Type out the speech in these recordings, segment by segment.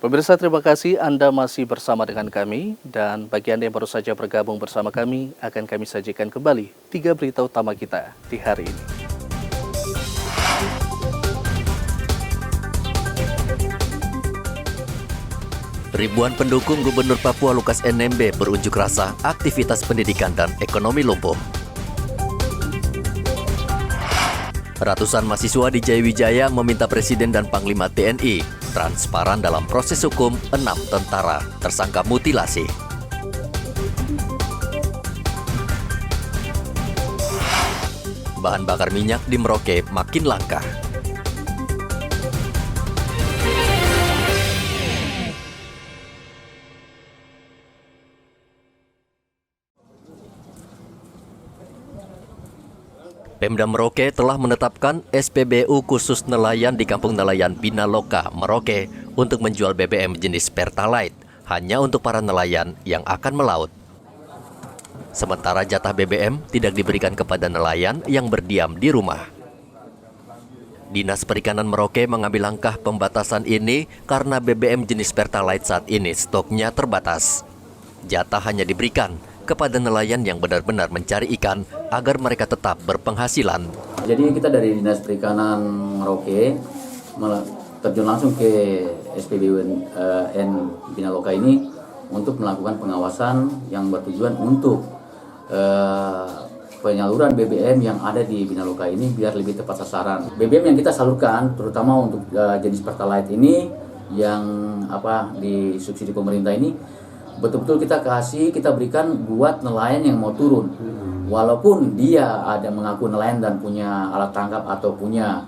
Pemirsa, terima kasih Anda masih bersama dengan kami, dan bagi Anda yang baru saja bergabung bersama kami, akan kami sajikan kembali 3 berita utama kita di hari ini. Ribuan pendukung Gubernur Papua Lukas NMB berunjuk rasa aktivitas pendidikan dan ekonomi lumpuh. Ratusan mahasiswa di Jayawijaya meminta Presiden dan Panglima TNI transparan dalam proses hukum 6 tentara tersangka mutilasi. Bahan bakar minyak di Merauke makin langka. Pemda Merauke telah menetapkan SPBU khusus nelayan di Kampung Nelayan Binaloka, Merauke untuk menjual BBM jenis Pertalite hanya untuk para nelayan yang akan melaut. Sementara jatah BBM tidak diberikan kepada nelayan yang berdiam di rumah. Dinas Perikanan Merauke mengambil langkah pembatasan ini karena BBM jenis Pertalite saat ini stoknya terbatas. Jatah hanya diberikan kepada nelayan yang benar-benar mencari ikan agar mereka tetap berpenghasilan. Jadi kita dari Dinas Perikanan Merauke terjun langsung ke SPBUN Binaloka ini untuk melakukan pengawasan yang bertujuan untuk penyaluran BBM yang ada di Binaloka ini biar lebih tepat sasaran. BBM yang kita salurkan terutama untuk jenis Pertalite ini yang disubsidi pemerintah ini betul-betul kita berikan buat nelayan yang mau turun. Walaupun dia ada mengaku nelayan dan punya alat tangkap atau punya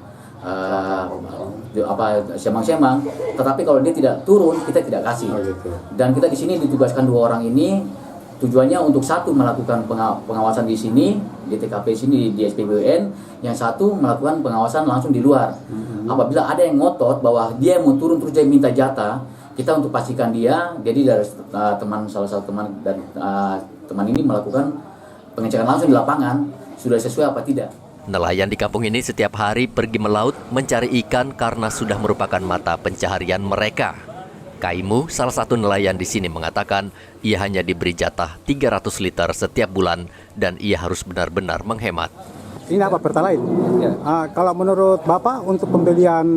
semang-semang, tetapi kalau dia tidak turun kita tidak kasih. Dan kita di sini ditugaskan 2 orang ini tujuannya untuk satu melakukan pengawasan di sini di TKP sini di SPBUN, yang satu melakukan pengawasan langsung di luar. Apabila ada yang ngotot bahwa dia mau turun terus dia minta jatah, kita untuk pastikan dia, jadi dari salah satu teman dan teman ini melakukan pengecekan langsung di lapangan, sudah sesuai apa tidak. Nelayan di kampung ini setiap hari pergi melaut mencari ikan karena sudah merupakan mata pencaharian mereka. Kaimu, salah satu nelayan di sini mengatakan ia hanya diberi jatah 300 liter setiap bulan dan ia harus benar-benar menghemat. Ini apa Pertalite? Ya. Kalau menurut Bapak untuk pembelian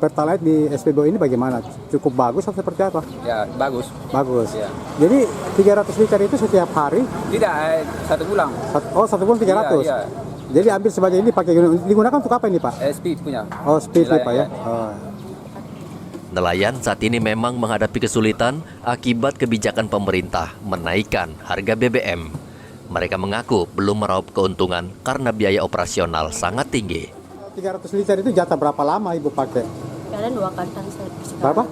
Pertalite di SPBU ini bagaimana? Cukup bagus atau seperti apa? Ya, bagus. Bagus. Ya. Jadi 300 liter itu setiap hari? Tidak, 1 bulan. Satu bulan 300? Iya. Jadi ambil sebagai ini digunakan untuk apa ini Pak? Speed punya. Oh, speed Pak ya. Nelayan saat ini memang menghadapi kesulitan akibat kebijakan pemerintah menaikkan harga BBM. Mereka mengaku belum meraup keuntungan karena biaya operasional sangat tinggi. 300 liter itu jatah berapa lama Ibu pakai? Kadang 2 kali kan sekali. Berapa?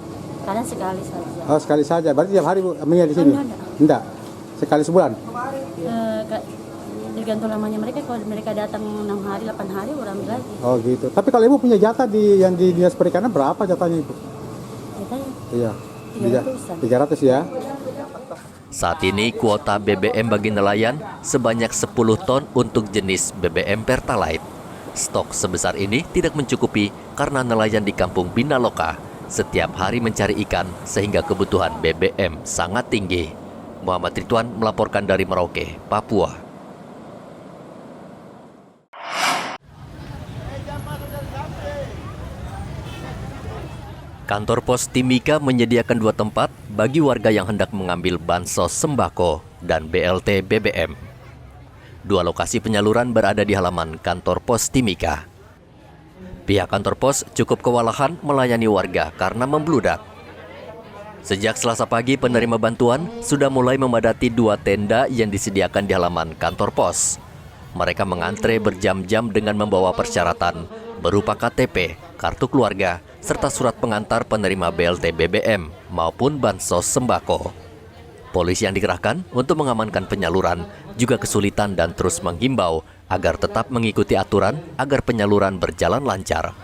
Kadang sekali saja. Oh, sekali saja. Berarti tiap hari Bu minyak di sini? Enggak. Sekali sebulan? Tergantung lamanya mereka. Kalau mereka datang 6 hari, 8 hari, orang ambil lagi. Oh gitu. Tapi kalau Ibu punya jatah yang di Dinas Perikanan berapa jatahnya Ibu? Jatahnya? Iya. 300-an. 300 ya. Saat ini kuota BBM bagi nelayan sebanyak 10 ton untuk jenis BBM Pertalite. Stok sebesar ini tidak mencukupi karena nelayan di kampung Binaloka setiap hari mencari ikan sehingga kebutuhan BBM sangat tinggi. Muhammad Ridwan melaporkan dari Merauke, Papua. Kantor Pos Timika menyediakan 2 tempat bagi warga yang hendak mengambil bansos sembako dan BLT BBM. 2 lokasi penyaluran berada di halaman kantor Pos Timika. Pihak kantor pos cukup kewalahan melayani warga karena membludak. Sejak Selasa pagi, penerima bantuan sudah mulai memadati 2 tenda yang disediakan di halaman kantor pos. Mereka mengantre berjam-jam dengan membawa persyaratan berupa KTP, kartu keluarga, serta surat pengantar penerima BLT BBM maupun bansos sembako. Polisi yang dikerahkan untuk mengamankan penyaluran juga kesulitan dan terus menghimbau agar tetap mengikuti aturan agar penyaluran berjalan lancar.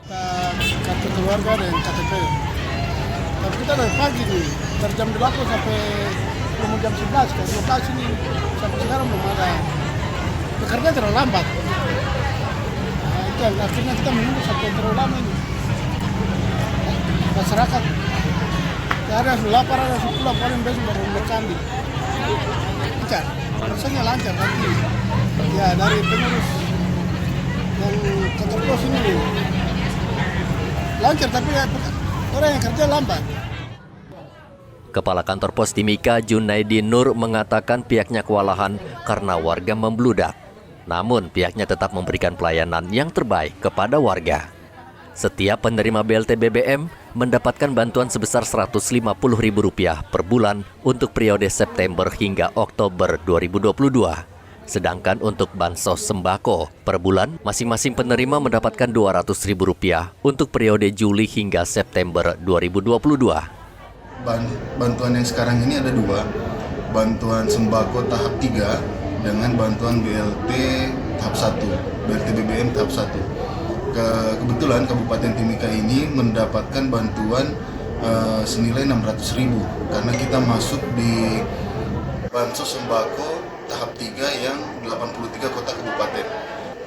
Kartu keluarga dan KTP. Tapi kita dari pagi nih, dari jam 8 sampai jam 11, ke 12 ini sampai sekarang belum ada. Pekerjaan terlalu lambat. Nah, itu akhirnya kita menunggu sampai terlalu lama ini. masyarakat. Ya, ada yang lapar, ada yang pulang, paling besok baru bercandi. Lancar, rasanya lancar. Tapi ya dari pengurus dan kantor pos ini lancar, tapi ya, orang yang kerja lambat. Kepala Kantor Pos Timika Junaidi Nur mengatakan pihaknya kewalahan karena warga membludak. Namun pihaknya tetap memberikan pelayanan yang terbaik kepada warga. Setiap penerima BLT BBM mendapatkan bantuan sebesar Rp150.000 per bulan untuk periode September hingga Oktober 2022. Sedangkan untuk bansos sembako per bulan, masing-masing penerima mendapatkan Rp200.000 untuk periode Juli hingga September 2022. Bantuan yang sekarang ini ada dua, bantuan sembako tahap 3 dengan bantuan BLT tahap 1, BLT BBM tahap 1. Kebetulan Kabupaten Timika ini mendapatkan bantuan senilai Rp600.000 karena kita masuk di bansos sembako tahap 3 yang 83 kota kabupaten,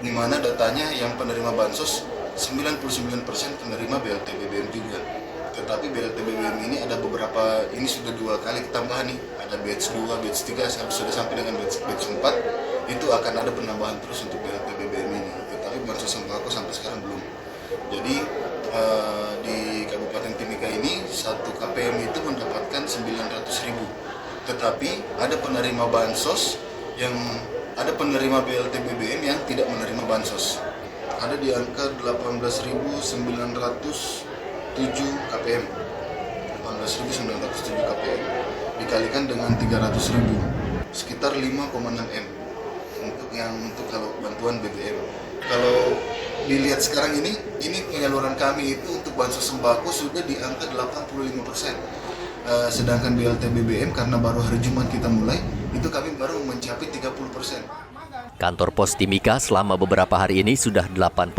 di mana datanya yang penerima bansos 99% penerima BLT BBM juga. Tetapi BLT BBM ini ada beberapa, ini sudah 2 kali tambahan nih, ada batch 2, batch 3, sudah sampai dengan batch 4, itu akan ada penambahan terus untuk BLT BBM ini. Tetapi bansos sembako sampai sekarang belum. Jadi di Kabupaten Timika ini satu KPM itu mendapatkan Rp900.000. Tetapi ada penerima bansos yang ada penerima BLT BBM yang tidak menerima bansos. Ada di angka 18.907 KPM, 18.907 KPM dikalikan dengan 300.000, sekitar 5,6 M untuk kalau bantuan BBM. Kalau dilihat sekarang ini penyaluran kami itu untuk bansos sembako sudah di angka 85%. Sedangkan BLT BBM karena baru hari Jumat kita mulai, itu kami baru mencapai 30%. Kantor Pos Timika selama beberapa hari ini sudah 80%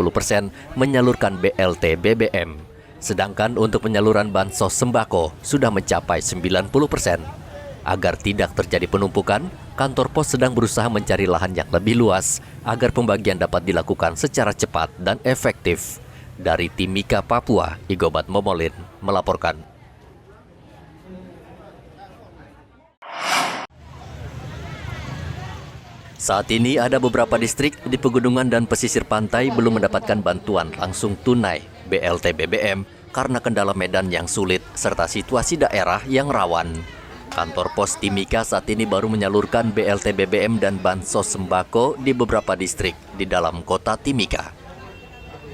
menyalurkan BLT BBM. Sedangkan untuk penyaluran bansos sembako sudah mencapai 90%. Agar tidak terjadi penumpukan, kantor pos sedang berusaha mencari lahan yang lebih luas agar pembagian dapat dilakukan secara cepat dan efektif. Dari Timika, Papua, Igobat Momolin melaporkan. Saat ini ada beberapa distrik di pegunungan dan pesisir pantai belum mendapatkan bantuan langsung tunai BLT BBM karena kendala medan yang sulit serta situasi daerah yang rawan. Kantor Pos Timika saat ini baru menyalurkan BLT BBM dan bansos sembako di beberapa distrik di dalam kota Timika.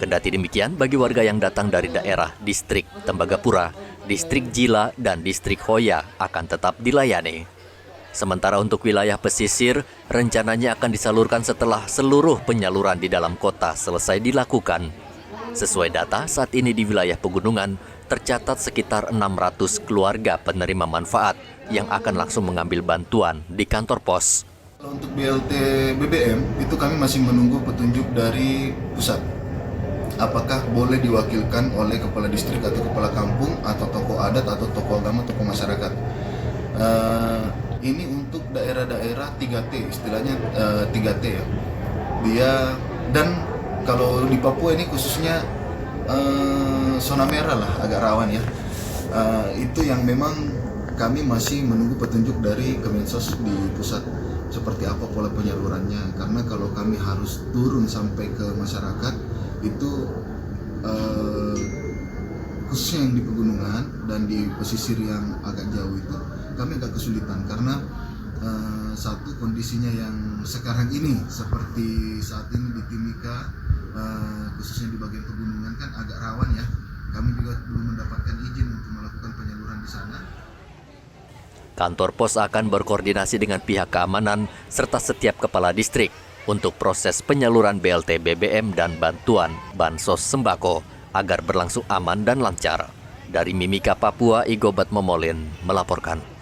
Kendati demikian, bagi warga yang datang dari daerah distrik Tembagapura, distrik Jila, dan distrik Hoya akan tetap dilayani. Sementara untuk wilayah pesisir, rencananya akan disalurkan setelah seluruh penyaluran di dalam kota selesai dilakukan. Sesuai data, saat ini di wilayah pegunungan, tercatat sekitar 600 keluarga penerima manfaat yang akan langsung mengambil bantuan di kantor pos. Untuk BLT BBM, itu kami masih menunggu petunjuk dari pusat. Apakah boleh diwakilkan oleh kepala distrik atau kepala kampung, atau tokoh adat, atau tokoh agama, tokoh masyarakat. Ini untuk daerah-daerah 3T, istilahnya 3T ya. Dan kalau di Papua ini khususnya zona merah lah, agak rawan ya. Itu yang memang kami masih menunggu petunjuk dari Kemensos di pusat seperti apa pola penyalurannya. Karena kalau kami harus turun sampai ke masyarakat itu khususnya yang di pegunungan dan di pesisir yang agak jauh itu kami agak kesulitan karena satu kondisinya yang sekarang ini seperti saat ini di Timika, khususnya di bagian pegunungan kan agak rawan ya. Kami juga belum mendapatkan izin untuk melakukan penyaluran di sana. Kantor pos akan berkoordinasi dengan pihak keamanan serta setiap kepala distrik untuk proses penyaluran BLT BBM dan bantuan bansos sembako agar berlangsung aman dan lancar. Dari Mimika, Papua, Igobat Momolin melaporkan.